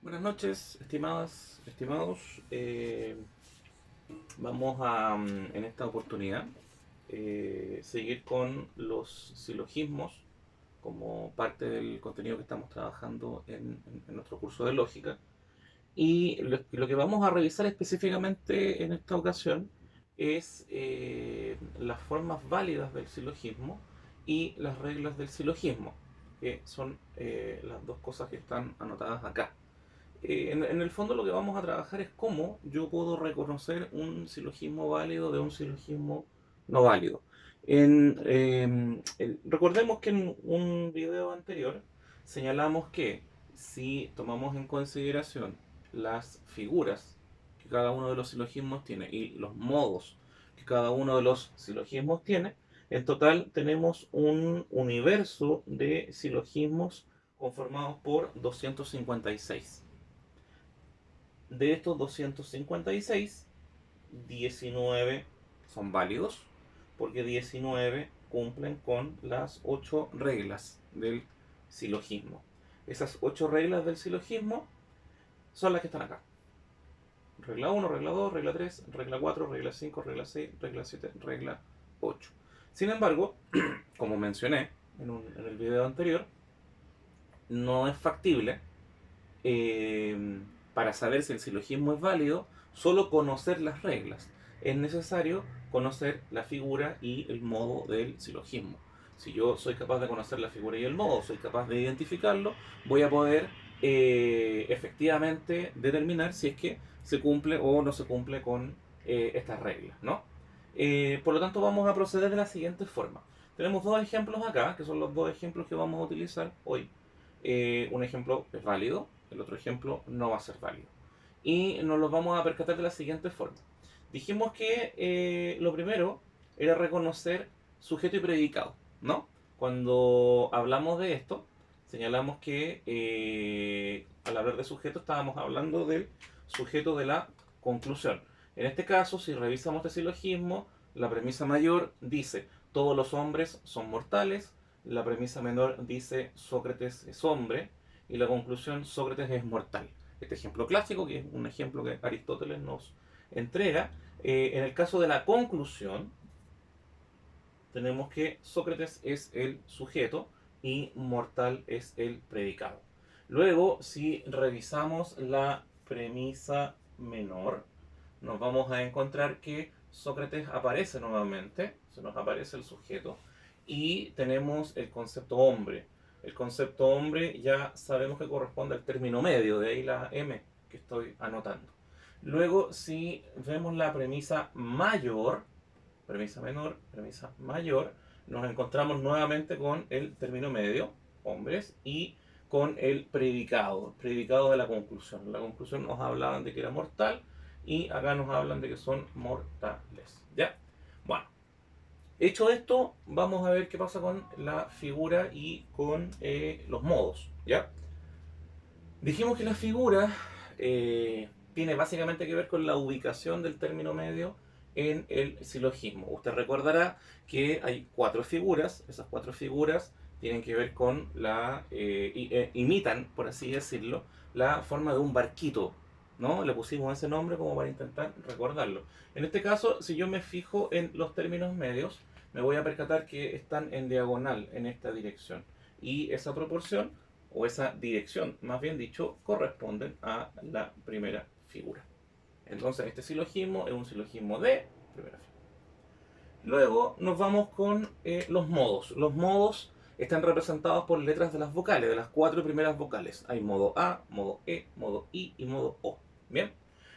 Buenas noches, estimadas, estimados. Vamos a, en esta oportunidad, seguir con los silogismos como parte del contenido que estamos trabajando en nuestro curso de lógica. Y lo que vamos a revisar específicamente en esta ocasión es las formas válidas del silogismo y las reglas del silogismo, que son las dos cosas que están anotadas acá. En el fondo lo que vamos a trabajar es cómo yo puedo reconocer un silogismo válido de un silogismo no válido. Recordemos que en un video anterior señalamos que si tomamos en consideración las figuras que cada uno de los silogismos tiene y los modos que cada uno de los silogismos tiene, en total tenemos un universo de silogismos conformados por 256. De estos 256, 19 son válidos porque 19 cumplen con las 8 reglas del silogismo. Esas 8 reglas del silogismo son las que están acá. Regla 1, regla 2, regla 3, regla 4, regla 5, regla 6, regla 7, regla 8. Sin embargo, como mencioné en el video anterior, no es factible eh, para saber si el silogismo es válido, solo conocer las reglas. Es necesario conocer la figura y el modo del silogismo. Si yo soy capaz de conocer la figura y el modo, soy capaz de identificarlo, voy a poder efectivamente determinar si es que se cumple o no se cumple con estas reglas, ¿no? Por lo tanto, vamos a proceder de la siguiente forma. Tenemos dos ejemplos acá, que son los dos ejemplos que vamos a utilizar hoy. Un ejemplo es válido, el otro ejemplo no va a ser válido. Y nos los vamos a percatar de la siguiente forma. Dijimos que lo primero era reconocer sujeto y predicado, ¿no? Cuando hablamos de esto, señalamos que al hablar de sujeto estábamos hablando del sujeto de la conclusión. En este caso, si revisamos este silogismo, la premisa mayor dice todos los hombres son mortales, la premisa menor dice Sócrates es hombre y la conclusión Sócrates es mortal. Este ejemplo clásico, que es un ejemplo que Aristóteles nos entrega, en el caso de la conclusión, tenemos que Sócrates es el sujeto y mortal es el predicado. Luego, si revisamos la premisa menor, nos vamos a encontrar que Sócrates aparece nuevamente, se nos aparece el sujeto, y tenemos el concepto hombre. El concepto hombre ya sabemos que corresponde al término medio, de ahí la M que estoy anotando. Luego, si vemos la premisa mayor, premisa menor, premisa mayor, nos encontramos nuevamente con el término medio, hombres, y con el predicado de la conclusión. La conclusión nos hablaban de que era mortal y acá nos hablan de que son mortales. ¿Ya? Bueno, hecho esto, vamos a ver qué pasa con la figura y con los modos. ¿Ya? Dijimos que la figura tiene básicamente que ver con la ubicación del término medio en el silogismo. Usted recordará que hay cuatro figuras, esas cuatro figuras tienen que ver con imitan, por así decirlo, la forma de un barquito, ¿no? Le pusimos ese nombre como para intentar recordarlo. En este caso, si yo me fijo en los términos medios, me voy a percatar que están en diagonal en esta dirección. Y esa proporción o esa dirección, más bien dicho, corresponden a la primera figura. Entonces, este silogismo es un silogismo de primera figura. Luego nos vamos con los modos. Los modos están representados por letras de las vocales, de las cuatro primeras vocales. Hay modo A, modo E, modo I y modo O. Bien.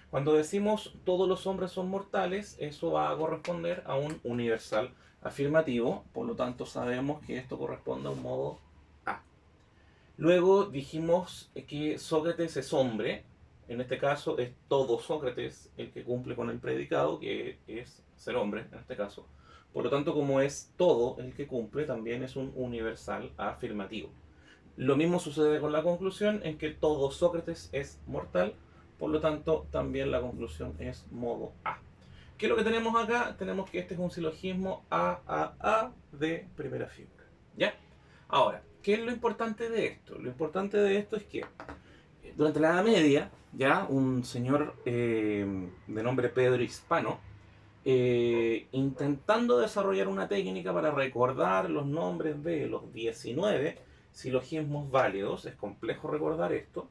Cuando decimos todos los hombres son mortales, eso va a corresponder a un universal afirmativo, por lo tanto sabemos que esto corresponde a un modo A. Luego dijimos que Sócrates es hombre, en este caso es todo Sócrates el que cumple con el predicado, que es ser hombre en este caso. Por lo tanto, como es todo el que cumple, también es un universal afirmativo. Lo mismo sucede con la conclusión, en que todo Sócrates es mortal, por lo tanto, también la conclusión es modo A. ¿Qué es lo que tenemos acá? Tenemos que este es un silogismo A de primera figura. ¿Ya? Ahora, ¿qué es lo importante de esto? Lo importante de esto es que Durante la Edad Media, ya un señor de nombre Pedro Hispano, intentando desarrollar una técnica para recordar los nombres de los 19 silogismos válidos, es complejo recordar esto,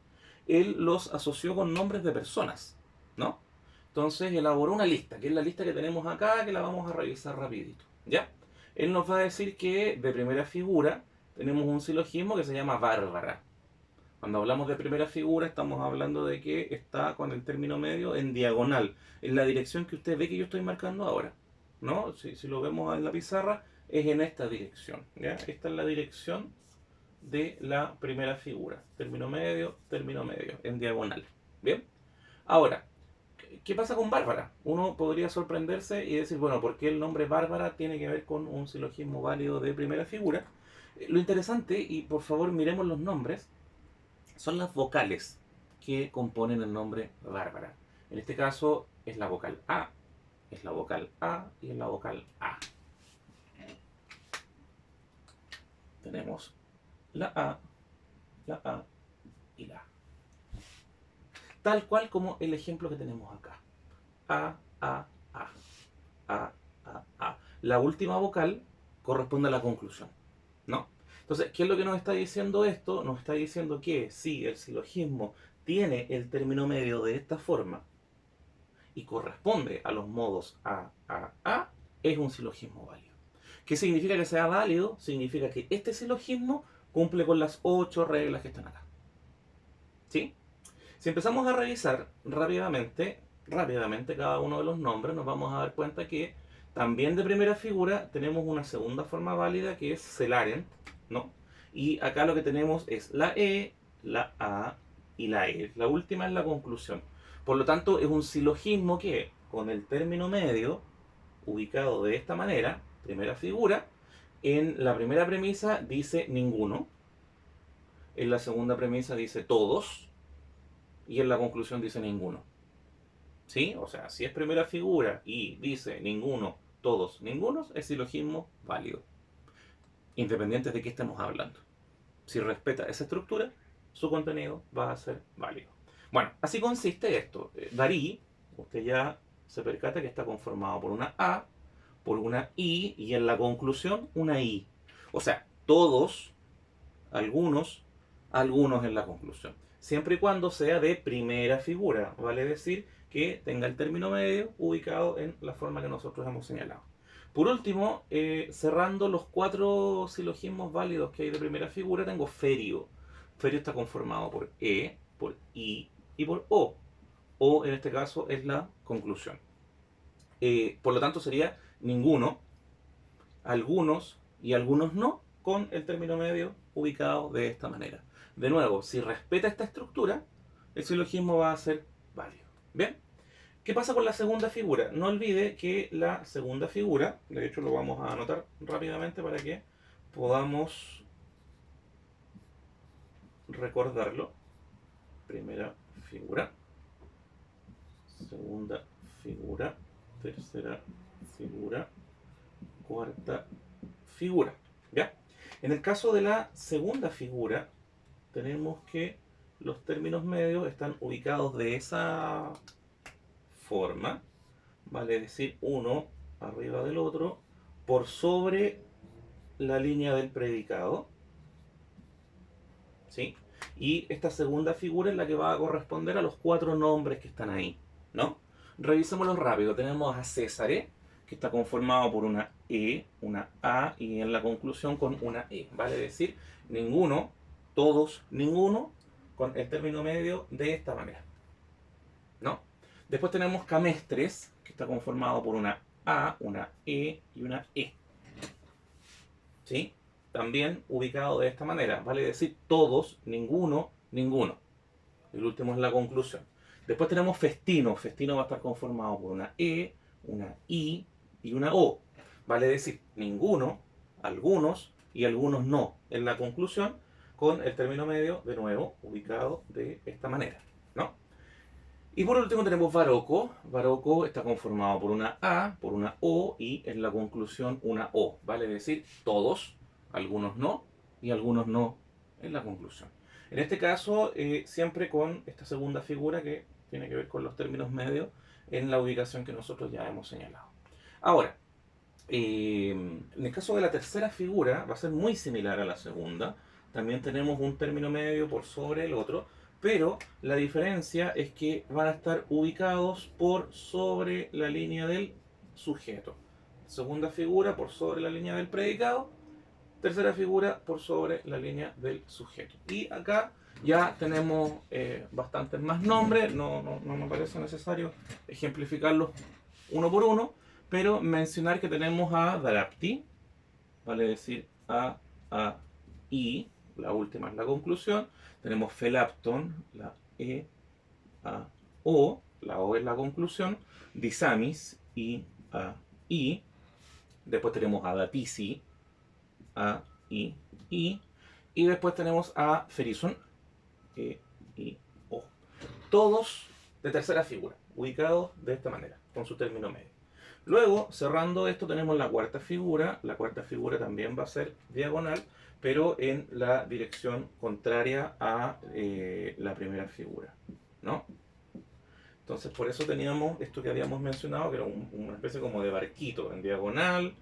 él los asoció con nombres de personas, ¿no? Entonces elaboró una lista, que es la lista que tenemos acá, que la vamos a revisar rapidito, ¿ya? Él nos va a decir que de primera figura tenemos un silogismo que se llama Bárbara. Cuando hablamos de primera figura estamos hablando de que está con el término medio en diagonal, en la dirección que usted ve que yo estoy marcando ahora, ¿no? Si lo vemos en la pizarra, es en esta dirección, ¿ya? Esta es la dirección de la primera figura, término medio, en diagonal, ¿bien? Ahora, ¿qué pasa con Bárbara? Uno podría sorprenderse y decir, bueno, ¿por qué el nombre Bárbara tiene que ver con un silogismo válido de primera figura? Lo interesante, y por favor miremos los nombres, son las vocales que componen el nombre Bárbara. En este caso es la vocal A, es la vocal A y es la vocal A. Tenemos la A y la A. Tal cual como el ejemplo que tenemos acá. A, A, A. A, A, A. La última vocal corresponde a la conclusión, ¿no? Entonces, ¿qué es lo que nos está diciendo esto? Nos está diciendo que si el silogismo tiene el término medio de esta forma y corresponde a los modos A, es un silogismo válido. ¿Qué significa que sea válido? Significa que este silogismo cumple con las 8 reglas que están acá. ¿Sí? Si empezamos a revisar rápidamente cada uno de los nombres, nos vamos a dar cuenta que también de primera figura tenemos una segunda forma válida que es Celaren, ¿no? Y acá lo que tenemos es la E, la A y la E. La última es la conclusión. Por lo tanto, es un silogismo que, con el término medio, ubicado de esta manera, primera figura, en la primera premisa dice ninguno, en la segunda premisa dice todos, y en la conclusión dice ninguno. ¿Sí? O sea, si es primera figura y dice ninguno, todos, ningunos, es silogismo válido. Independiente de qué estemos hablando. Si respeta esa estructura, su contenido va a ser válido. Bueno, así consiste esto. Darí, usted ya se percata que está conformado por una A, por una I y en la conclusión una I. O sea, todos, algunos en la conclusión. Siempre y cuando sea de primera figura, vale decir que tenga el término medio ubicado en la forma que nosotros hemos señalado. Por último, cerrando los 4 silogismos válidos que hay de primera figura, tengo ferio. Ferio está conformado por E, por I y por O. O en este caso es la conclusión. Por lo tanto sería ninguno, algunos y algunos no, con el término medio ubicado de esta manera. De nuevo, si respeta esta estructura, el silogismo va a ser válido. ¿Bien? ¿Qué pasa con la segunda figura? No olvide que la segunda figura, de hecho lo vamos a anotar rápidamente para que podamos recordarlo. Primera figura, segunda figura, tercera figura, cuarta figura. ¿Ya? En el caso de la segunda figura, tenemos que los términos medios están ubicados de esa forma, vale decir uno arriba del otro, por sobre la línea del predicado, ¿sí? Y esta segunda figura es la que va a corresponder a los 4 nombres que están ahí, ¿no? Revisémoslo rápido. Tenemos a Césare, que está conformado por una E, una A y en la conclusión con una E. Vale decir, ninguno, todos, ninguno, con el término medio de esta manera, ¿no? Después tenemos Camestres, que está conformado por una A, una E y una E. ¿Sí? También ubicado de esta manera. Vale decir todos, ninguno, ninguno. El último es la conclusión. Después tenemos Festino. Festino va a estar conformado por una E, una I y una O. Vale decir ninguno, algunos y algunos no. En la conclusión, con el término medio, de nuevo, ubicado de esta manera, ¿no? Y por último tenemos Baroco. Baroco está conformado por una A, por una O y en la conclusión una O. Vale decir todos, algunos no y algunos no en la conclusión. En este caso, siempre con esta segunda figura que tiene que ver con los términos medios en la ubicación que nosotros ya hemos señalado. Ahora, en el caso de la tercera figura va a ser muy similar a la segunda. También tenemos un término medio por sobre el otro, pero la diferencia es que van a estar ubicados por sobre la línea del sujeto. Segunda figura por sobre la línea del predicado, tercera figura por sobre la línea del sujeto. Y acá ya tenemos bastantes más nombres, no me parece necesario ejemplificarlos uno por uno, pero mencionar que tenemos a Drapti, vale decir a, I, la última es la conclusión. Tenemos Felapton, la E, A, O, la O es la conclusión. Disamis, I, A, I. Después tenemos a Datisi, A, I, I. Y después tenemos a Ferison, E, I, O. Todos de tercera figura, ubicados de esta manera, con su término medio. Luego, cerrando esto, tenemos la cuarta figura. La cuarta figura también va a ser diagonal, pero en la dirección contraria a la primera figura, ¿no? Entonces, por eso teníamos esto que habíamos mencionado, que era una especie como de barquito en diagonal,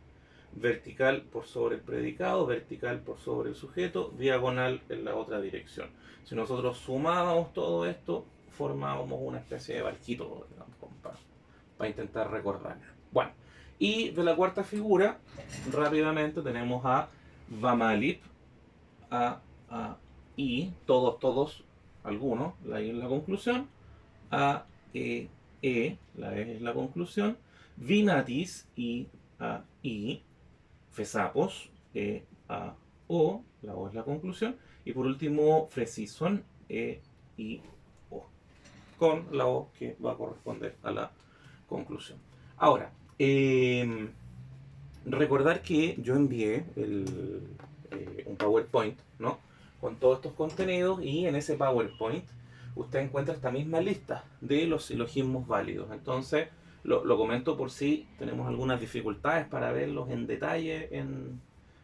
vertical por sobre el predicado, vertical por sobre el sujeto, diagonal en la otra dirección. Si nosotros sumábamos todo esto, formábamos una especie de barquito, digamos, para intentar recordar. Bueno, y de la cuarta figura, rápidamente tenemos a Vamalip, I, todos, algunos, la I es la conclusión, A, la E es la conclusión, Vinatis, I, Fesapos, O, la O es la conclusión, y por último, Fresison, O, con la O que va a corresponder a la conclusión. Ahora, recordar que yo envié un PowerPoint, ¿no? Con todos estos contenidos, y en ese PowerPoint usted encuentra esta misma lista de los silogismos válidos. Entonces, lo comento por si tenemos algunas dificultades para verlos en detalle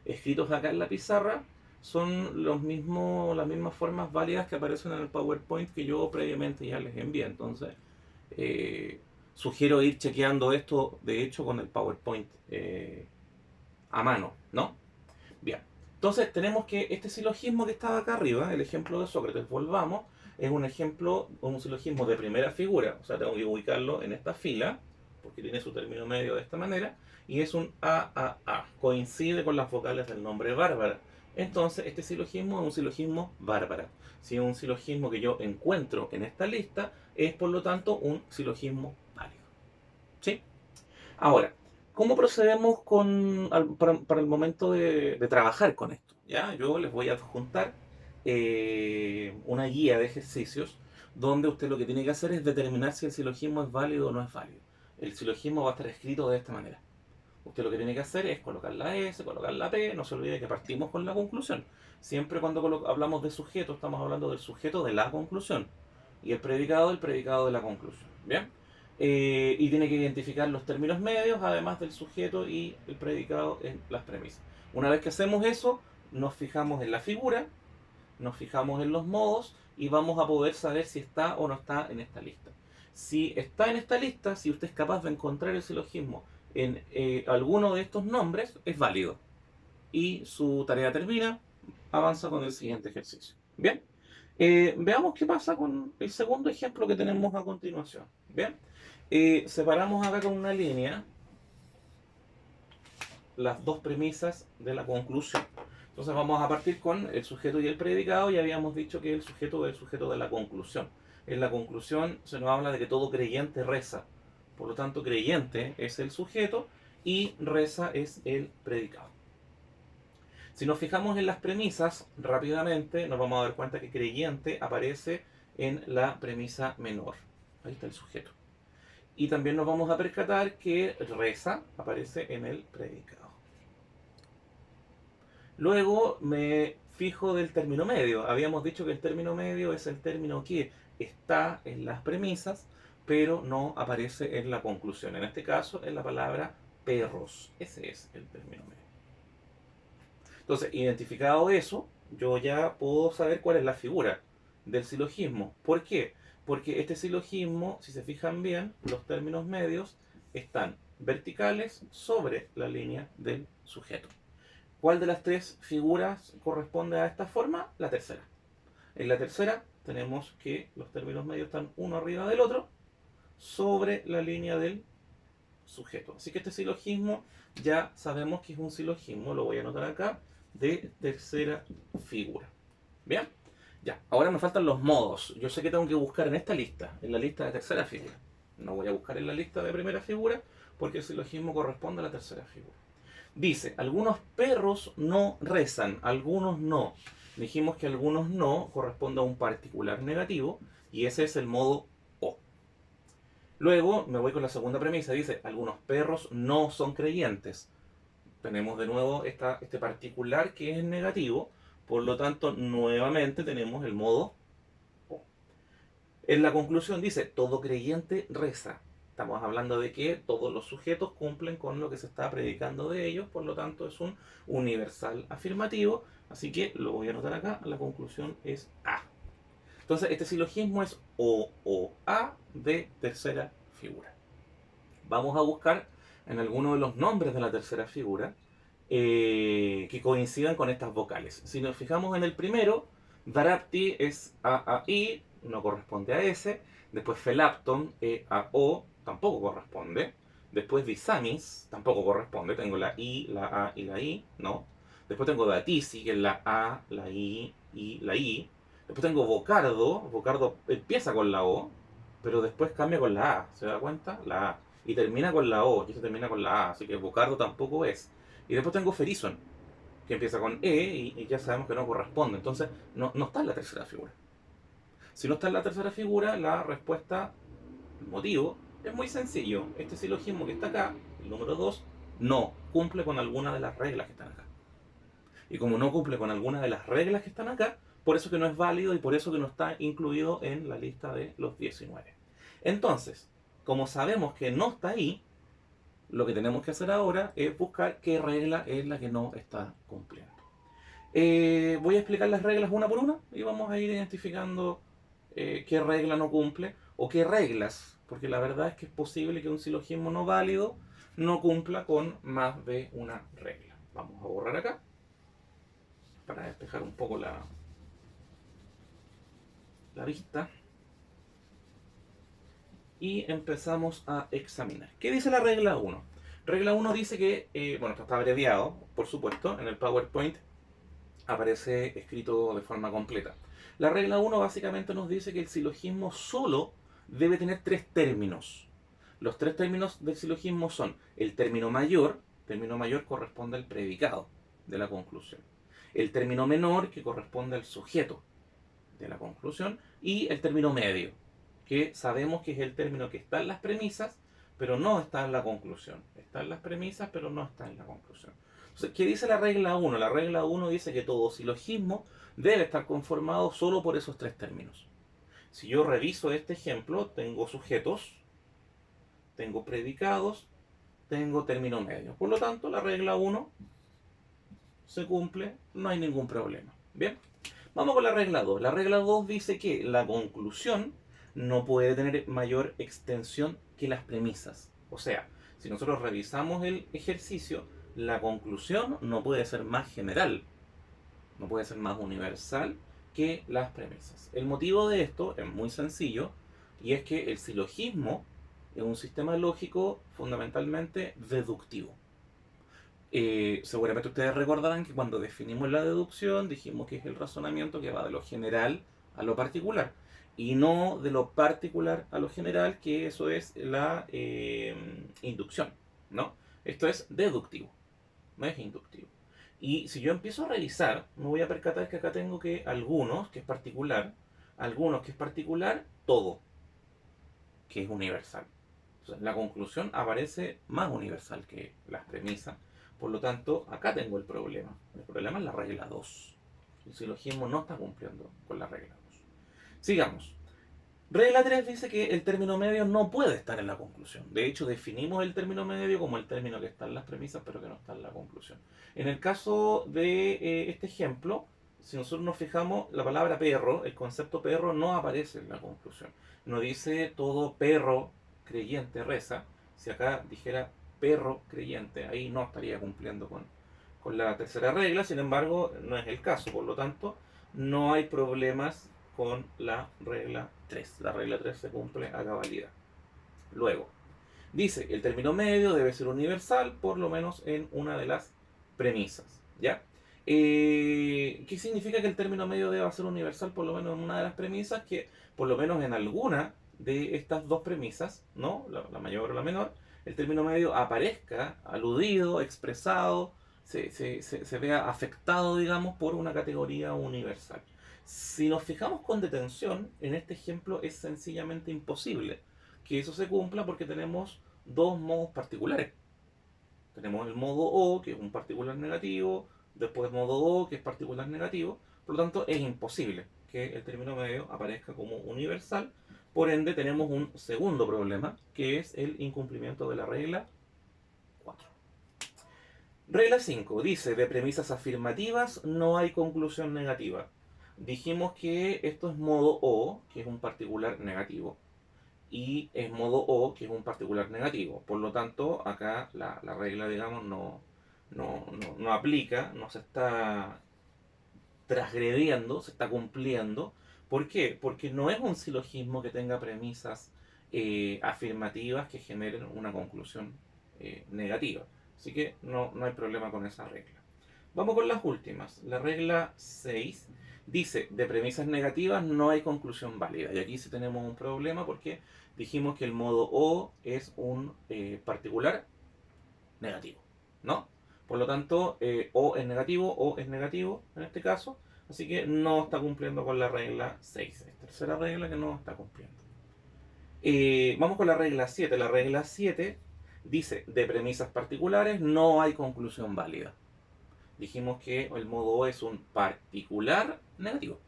escritos acá en la pizarra. Son las mismas formas válidas que aparecen en el PowerPoint que yo previamente ya les envié. Entonces, sugiero ir chequeando esto, de hecho, con el PowerPoint a mano, ¿no? Bien, entonces tenemos que este silogismo que estaba acá arriba, el ejemplo de Sócrates, volvamos, es un ejemplo, un silogismo de primera figura, o sea, tengo que ubicarlo en esta fila, porque tiene su término medio de esta manera, y es un A, coincide con las vocales del nombre Bárbara. Entonces, este silogismo es un silogismo Bárbara. Si es un silogismo que yo encuentro en esta lista, es por lo tanto un silogismo válido. ¿Sí? Ahora, ¿cómo procedemos para el momento de trabajar con esto? ¿Ya? Yo les voy a adjuntar una guía de ejercicios donde usted lo que tiene que hacer es determinar si el silogismo es válido o no es válido. El silogismo va a estar escrito de esta manera. Usted lo que tiene que hacer es colocar la S, colocar la P, no se olvide que partimos con la conclusión. Siempre cuando hablamos de sujeto, estamos hablando del sujeto de la conclusión. Y el predicado de la conclusión. ¿Bien? Y tiene que identificar los términos medios, además del sujeto y el predicado en las premisas. Una vez que hacemos eso, nos fijamos en la figura, nos fijamos en los modos y vamos a poder saber si está o no está en esta lista. Si está en esta lista, si usted es capaz de encontrar el silogismo en alguno de estos nombres, es válido. Y su tarea termina, avanza con el siguiente ejercicio. Bien, veamos qué pasa con el segundo ejemplo que tenemos a continuación. Bien, separamos acá con una línea las dos premisas de la conclusión. Entonces vamos a partir con el sujeto y el predicado, y habíamos dicho que el sujeto es el sujeto de la conclusión. En la conclusión se nos habla de que todo creyente reza. Por lo tanto, creyente es el sujeto y reza es el predicado. Si nos fijamos en las premisas, rápidamente nos vamos a dar cuenta que creyente aparece en la premisa menor. Ahí está el sujeto. Y también nos vamos a percatar que reza aparece en el predicado. Luego me fijo del término medio. Habíamos dicho que el término medio es el término que está en las premisas, pero no aparece en la conclusión. En este caso es la palabra perros. Ese es el término medio. Entonces, identificado eso, yo ya puedo saber cuál es la figura del silogismo. ¿Por qué? Porque este silogismo, si se fijan bien, los términos medios están verticales sobre la línea del sujeto. ¿Cuál de las tres figuras corresponde a esta forma? La tercera. En la tercera tenemos que los términos medios están uno arriba del otro sobre la línea del sujeto. Así que este silogismo ya sabemos que es un silogismo, lo voy a anotar acá, de tercera figura. ¿Bien? Ya, ahora me faltan los modos. Yo sé que tengo que buscar en esta lista, en la lista de tercera figura. No voy a buscar en la lista de primera figura porque el silogismo corresponde a la tercera figura. Dice, algunos perros no rezan, algunos no. Dijimos que algunos no corresponde a un particular negativo y ese es el modo O. Luego me voy con la segunda premisa, dice, algunos perros no son creyentes. Tenemos de nuevo este particular que es negativo, por lo tanto nuevamente tenemos el modo O. En la conclusión dice, todo creyente reza. Estamos hablando de que todos los sujetos cumplen con lo que se está predicando de ellos, por lo tanto es un universal afirmativo, así que lo voy a anotar acá, la conclusión es A. Entonces este silogismo es O-O-A de tercera figura. Vamos a buscar en alguno de los nombres de la tercera figura que coincidan con estas vocales. Si nos fijamos en el primero, Darapti es A-A-I, no corresponde a S. Después Felapton, E-A-O, tampoco corresponde. Después Disamis, tampoco corresponde. Tengo la I, la A y la I, no. Después tengo Datisi, que es la A, la I y la I. Después tengo Bocardo. Bocardo empieza con la O, pero después cambia con la A. ¿Se da cuenta? La A. Y termina con la O, y se termina con la A. Así que Bocardo tampoco es. Y después tengo Ferison, que empieza con E y ya sabemos que no corresponde. Entonces, no está en la tercera figura. Si no está en la tercera figura, la respuesta, el motivo, es muy sencillo. Este silogismo que está acá, el número 2, no cumple con alguna de las reglas que están acá. Y como no cumple con alguna de las reglas que están acá, por eso que no es válido y por eso que no está incluido en la lista de los 19. Entonces, como sabemos que no está ahí, lo que tenemos que hacer ahora es buscar qué regla es la que no está cumpliendo. Voy a explicar las reglas una por una y vamos a ir identificando qué regla no cumple o qué reglas, porque la verdad es que es posible que un silogismo no válido no cumpla con más de una regla. Vamos a borrar acá para despejar un poco la vista y empezamos a examinar. ¿Qué dice la regla 1? Regla 1 dice que, bueno, esto está abreviado, por supuesto, en el PowerPoint aparece escrito de forma completa. La regla 1 básicamente nos dice que el silogismo solo debe tener tres términos. Los tres términos del silogismo son el término mayor corresponde al predicado de la conclusión, el término menor, que corresponde al sujeto de la conclusión, y el término medio, que sabemos que es el término que está en las premisas, pero no está en la conclusión. Está en las premisas, pero no está en la conclusión. Entonces, ¿qué dice la regla 1? La regla 1 dice que todo silogismo debe estar conformado solo por esos tres términos. Si yo reviso este ejemplo, tengo sujetos, tengo predicados, tengo término medio. Por lo tanto, la regla 1 se cumple, no hay ningún problema. Bien, vamos con la regla 2. La regla 2 dice que la conclusión no puede tener mayor extensión que las premisas. O sea, si nosotros revisamos el ejercicio, la conclusión no puede ser más general, no puede ser más universal que las premisas. El motivo de esto es muy sencillo y es que el silogismo es un sistema lógico fundamentalmente deductivo. Seguramente ustedes recordarán que cuando definimos la deducción dijimos que es el razonamiento que va de lo general a lo particular y no de lo particular a lo general, que eso es la inducción, ¿no? Esto es deductivo, no es inductivo. Y si yo empiezo a revisar, me voy a percatar que acá tengo que algunos, que es particular, todo, que es universal. Entonces, la conclusión aparece más universal que las premisas. Por lo tanto, acá tengo el problema. El problema es la regla 2. El silogismo no está cumpliendo con la regla 2. Sigamos. Regla 3 dice que el término medio no puede estar en la conclusión. De hecho, definimos el término medio como el término que está en las premisas, pero que no está en la conclusión. En el caso de este ejemplo, si nosotros nos fijamos, la palabra perro, el concepto perro no aparece en la conclusión. No dice todo perro creyente reza. Si acá dijera perro creyente, ahí no estaría cumpliendo con la tercera regla. Sin embargo, no es el caso. Por lo tanto, no hay problemas con la regla 3. La regla 3 se cumple a cabalidad. Luego, dice, el término medio debe ser universal, por lo menos en una de las premisas. ¿Ya? ¿Qué significa que el término medio deba ser universal, por lo menos en una de las premisas? Que por lo menos en alguna de estas dos premisas, ¿no? La mayor o la menor, el término medio aparezca aludido, expresado, se vea afectado, digamos, por una categoría universal. Si nos fijamos con detención, en este ejemplo es sencillamente imposible que eso se cumpla porque tenemos dos modos particulares. Tenemos el modo O, que es un particular negativo, después modo O, que es particular negativo. Por lo tanto, es imposible que el término medio aparezca como universal. Por ende, tenemos un segundo problema, que es el incumplimiento de la regla 4. Regla 5 dice, de premisas afirmativas no hay conclusión negativa. Dijimos que esto es modo O, que es un particular negativo, y es modo O, que es un particular negativo. Por lo tanto, acá la regla, digamos, no aplica, no se está transgrediendo, se está cumpliendo. ¿Por qué? Porque no es un silogismo que tenga premisas afirmativas que generen una conclusión negativa. Así que no hay problema con esa regla. Vamos con las últimas. La regla 6 dice, de premisas negativas no hay conclusión válida. Y aquí sí tenemos un problema porque dijimos que el modo O es un particular negativo, ¿no? Por lo tanto, O es negativo en este caso, así que no está cumpliendo con la regla 6. Es tercera regla que no está cumpliendo. Vamos con la regla 7. La regla 7 dice, de premisas particulares no hay conclusión válida. Dijimos que el modo O es un particular negativo.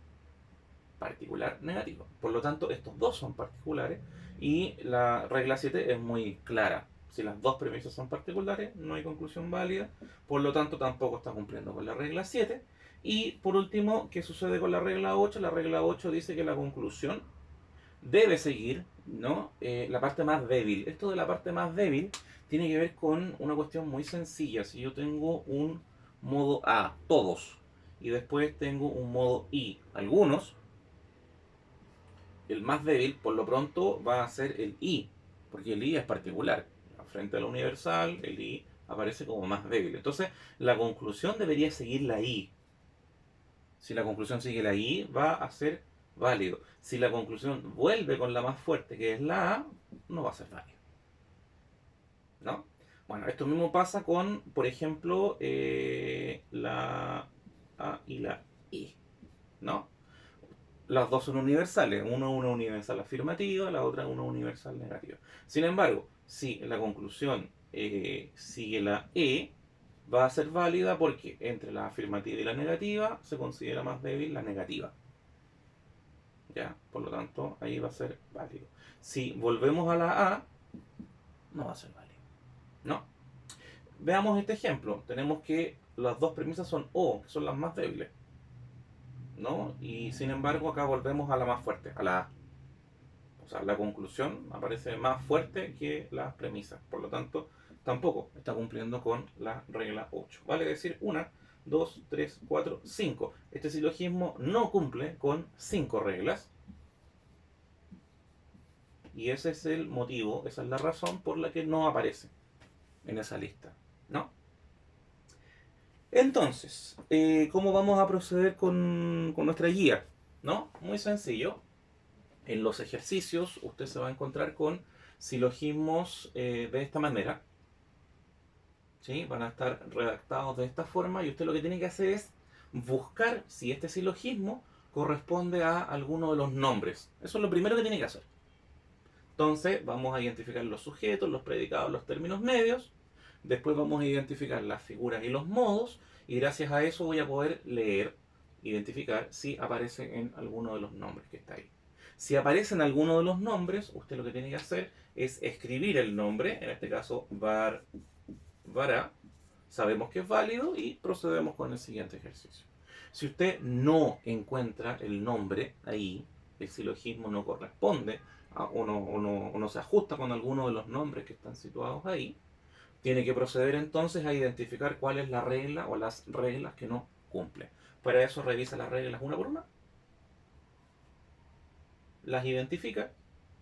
Particular negativo. Por lo tanto, estos dos son particulares y la regla 7 es muy clara. Si las dos premisas son particulares, no hay conclusión válida. Por lo tanto, tampoco está cumpliendo con la regla 7. Y por último, ¿qué sucede con la regla 8? La regla 8 dice que la conclusión debe seguir, ¿no? La parte más débil. Esto de la parte más débil tiene que ver con una cuestión muy sencilla. Si yo tengo un modo A, todos, y después tengo un modo I, algunos, el más débil por lo pronto va a ser el I, porque el I es particular. Frente a la universal, el I aparece como más débil. Entonces, la conclusión debería seguir la I. Si la conclusión sigue la I, va a ser válido. Si la conclusión vuelve con la más fuerte, que es la A, no va a ser válido. ¿No? Bueno, esto mismo pasa con, por ejemplo, la A y la I. ¿No? Las dos son universales. Una universal afirmativa, la otra una universal negativa. Sin embargo, si la conclusión sigue la E, va a ser válida porque entre la afirmativa y la negativa se considera más débil la negativa. ¿Ya? Por lo tanto, ahí va a ser válido. Si volvemos a la A, no va a ser válido. ¿No? Veamos este ejemplo. Tenemos que las dos premisas son O, que son las más débiles, ¿no? Y sin embargo, acá volvemos a la más fuerte, a la A. O sea, la conclusión aparece más fuerte que las premisas. Por lo tanto, tampoco está cumpliendo con la regla 8. Vale decir 1, 2, 3, 4, 5. Este silogismo no cumple con 5 reglas. Y ese es el motivo, esa es la razón por la que no aparece en esa lista, ¿no? Entonces, ¿cómo vamos a proceder con nuestra guía? ¿No? Muy sencillo. En los ejercicios usted se va a encontrar con silogismos de esta manera. ¿Sí? Van a estar redactados de esta forma y usted lo que tiene que hacer es buscar si este silogismo corresponde a alguno de los nombres. Eso es lo primero que tiene que hacer. Entonces vamos a identificar los sujetos, los predicados, los términos medios. Después vamos a identificar las figuras y los modos. Y gracias a eso voy a poder leer, identificar si aparece en alguno de los nombres que está ahí. Si aparece en alguno de los nombres, usted lo que tiene que hacer es escribir el nombre, en este caso vará, sabemos que es válido y procedemos con el siguiente ejercicio. Si usted no encuentra el nombre ahí, el silogismo no corresponde o no se ajusta con alguno de los nombres que están situados ahí, tiene que proceder entonces a identificar cuál es la regla o las reglas que no cumple. Para eso revisa las reglas una por una, las identifica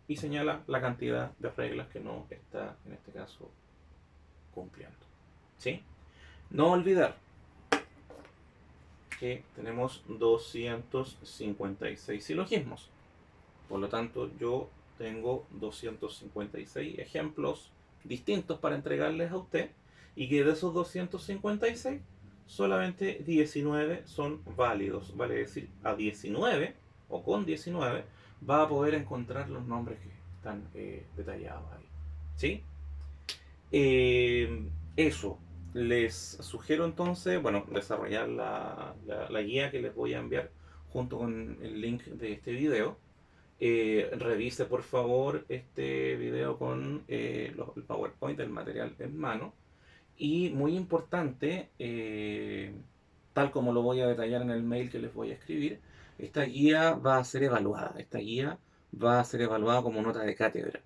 y señala la cantidad de reglas que no está, en este caso, cumpliendo. ¿Sí? No olvidar que tenemos 256 silogismos. Por lo tanto, yo tengo 256 ejemplos distintos para entregarles a usted y que de esos 256 solamente 19 son válidos. Vale decir, a 19 o con 19 va a poder encontrar los nombres que están detallados ahí. ¿Sí? Eso. Les sugiero entonces, bueno, desarrollar la guía que les voy a enviar junto con el link de este video. Revise por favor este video con el PowerPoint, el material en mano. Y muy importante, tal como lo voy a detallar en el mail que les voy a escribir, esta guía va a ser evaluada. Esta guía va a ser evaluada como nota de cátedra.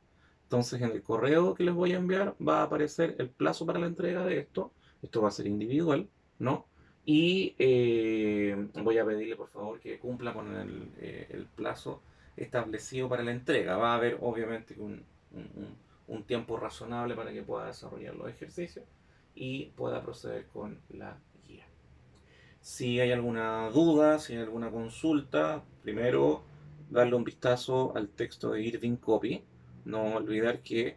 Entonces en el correo que les voy a enviar va a aparecer el plazo para la entrega de esto. Esto va a ser individual, ¿no? Y voy a pedirle por favor que cumpla con el plazo establecido para la entrega. Va a haber obviamente un tiempo razonable para que pueda desarrollar los ejercicios y pueda proceder con la guía. Si hay alguna duda, si hay alguna consulta, primero darle un vistazo al texto de Irving Copy. No olvidar que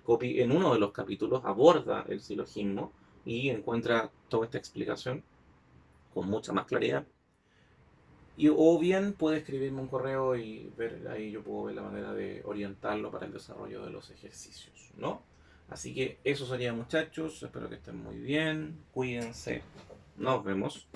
Copy en uno de los capítulos aborda el silogismo y encuentra toda esta explicación con mucha más claridad. Y, o bien puede escribirme un correo y ver ahí yo puedo ver la manera de orientarlo para el desarrollo de los ejercicios, ¿no? Así que eso sería, muchachos, espero que estén muy bien, cuídense, nos vemos.